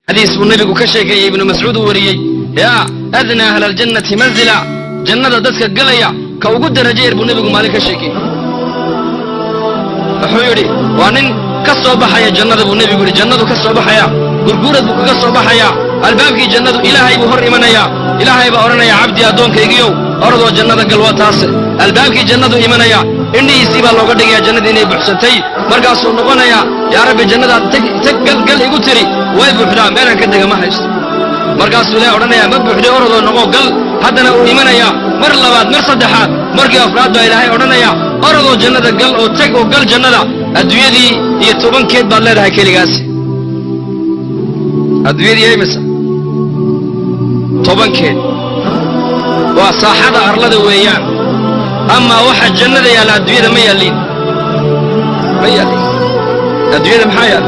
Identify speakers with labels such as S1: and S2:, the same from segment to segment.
S1: حديث النبي كشيك ابن مسعود وريي يا أذنى أهل الجنة منزلا جنة دتك قليا كوجود رجير النبي مالك كشيكي حيوري وانن كسب حياة جنة النبي يقول جنة كسب حياة قرقورة كسب حياة الباب كي جنة إلهي بحر إيمانيا إلهي بأورنا يا عبدي أدون كيجيو أرض جنة قلوة تاس الباب كي جنة إيمانيا إني يسيب الله قد يا جنة إني بحسنتي مرقص ونقنا يا رب جنة تك قل يقول تري وين بحرام أنا كده ما حس مرقص ولا أورنا يا بحري أرض ونقو قل هذا أنا إيمانيا مر لبعض مر صدحات مرقي أفراد إلهي أورنا يا أرض جنة قل أو تك وقل جنة الدنيا دي يتوبن كيد بالله ده كلي جالس الدنيا دي أي مسا توبن كيد وصاحب أرلد ويان أما واحد جنة يا لا الدنيا ما يلين الدنيا محيا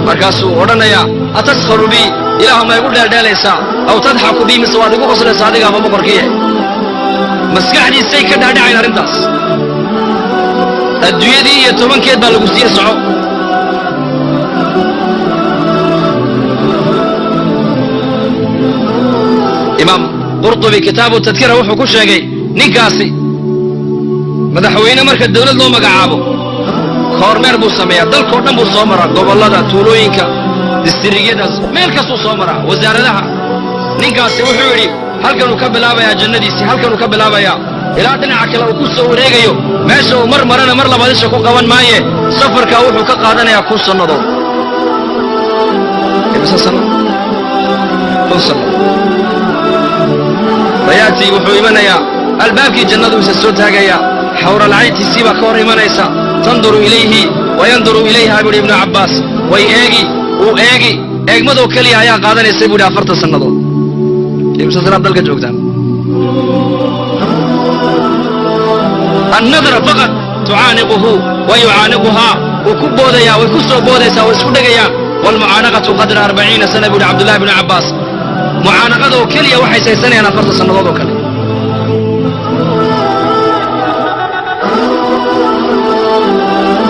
S1: مركاسو ورنا يا أتسخر بي إلى ما يقول ده ليس أو تضحك بي مسوادك وصل صادق أما بقركيه مسكحني سيك ده عين رنداس الدنيا دي يتوبن كيد بالغوسية صعو إمام قرطبي كتابه التذكرة وحو كل شيء نكاسي مدحوينه marka dawlad loo magacaabo kormeer buu sameeyaa dalka dhan buu soo maraa gobolada tuulooyinka districtyadaas meel kasto soo maraa wasaaradaha ninkaasi wuxuu yiri halkan uu ka bilaabaya jannadiisi halkan uu ka bilaabaya ilaa dhinaca kale uu ku soo wareegayo meesha uu marna mar labaad isha ku qaban maaye safarka wuxuu ka qaadanayaa ku sanado فياتي وحو إيمانيا الباب كي جنة وسسوتاقيا حور العين تسيبا كور إيمانيسا تنظر إليه وينظر إليها ابن عباس ويأجي أجمدو كليها يا قادن يسيبو لأفرت السنة يمسسر عبد الله جوكتان النظر فقط تعانقه ويعانقها وكبو ديا ويكسو بوديسا ويسودقيا والمعانقة قدر 40 سنة ابن عبد الله بن عباس معانقته كلية waxay saysanayaan 4 sanadood oo kale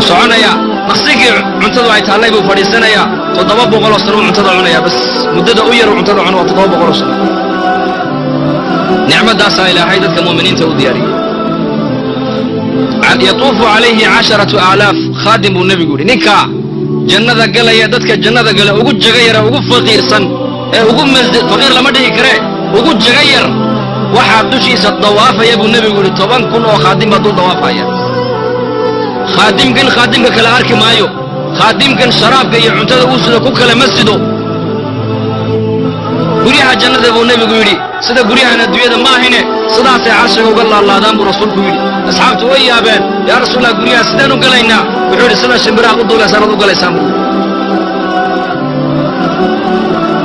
S1: soconaya maqsigii cuntada ay taallay buu fadhiisanaya 700 sano cuntada cunaya bas muddada u yar cuntada cunaa 700 sano nicmadaas ilaahay dadka muuminiinta u diyaariyay يطوف عليه 10000 خادم النبي يقول ninka jannada galaya dadka jannada gala ugu jagayra ugu faqiirsan ugu masjid faqir lama dhihi kare ugu jagayar waxa dushiisa dawaafaya buu nabigu yiri 10 kun oo khaadim baa dawaafaya khaadimka kala arki maayo khaadimkan sharaabka iyo cuntada uu sida ku kala masjido guriyaha jannada buu nabigu yiri sida guriyaha adduunyada ma ahine sidaas ay carshiga uga laalaadaan buu rasuulku yiri asxaabtu way yaabeen yaa rasuulaha guriyaha sidaan u galaynaa wuxuu yiri sida shimbiraha u duulaysan u galaysaan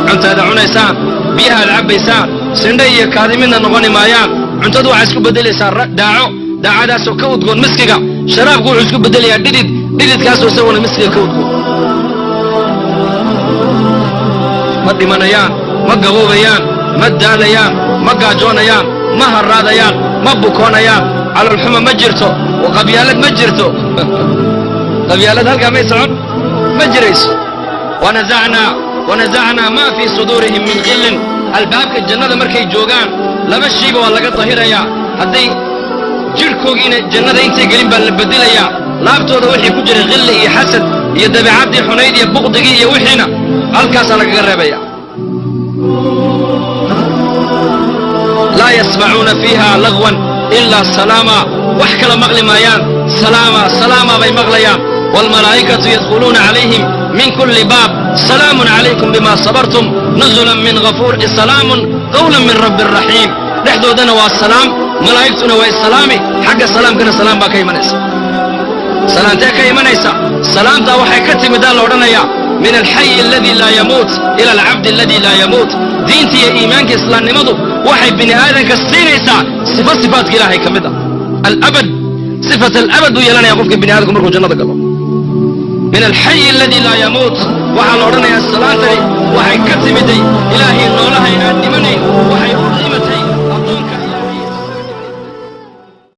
S1: cuntada cunaysaan biyaha cabaysaan sindhay iyo kaadimina noqon maayaan cuntadu waxa isku bedelaysaa daacadaas oo ka udgoon miskiga sharaabku wuxuu isku bedelayaa dhididkaas oo sawana miskiga ka udgoon ma dhimanayaan ma gaboobayaan ma daalayaan ma gaajoonayaan ma haraadayaan ma bukoonayaan calal xuma ma jirto oo qabyaalad ma jirto qabyaalad halka ma socon ma jirayso ونزعنا ما في صدورهم من غل الباب الجنة مركي جوغان لما الشيء ولا طهيريا هدي جيركوغين الجنة انت قليل بالبدليا لابتو ذا وحي كجر غل يا حسد يا دبي عبد حنيد يا بغدقي يا وحينا الكاس انا قربيا لا يسمعون فيها لغوا الا سلاما وحكى مغلي مايان سلاما بي مغليان والملائكة يدخلون عليهم من كل باب سلام عليكم بما صبرتم نزلا من غفور سلام قولا من رب الرحيم دحدودنا والسلام ملائكتنا والسلام حق السلام كنا سلام با كيمنيسا سلام تا كيمنيسا سلام تا waxay ka timid la oranaya من الحي الذي لا يموت الى العبد الذي لا يموت diinta iyo iimaanka islaamnimadu waxay bini aadanka siinaysaa sifaadka ilaahay kamida al-abad sifat al-abad yeelanaya qofka bini aadanku markuu jannada galo من الحي الذي لا يموت وعلى رنا الصلاة وحي كتمدي إلهي نولها ينادي مني وحي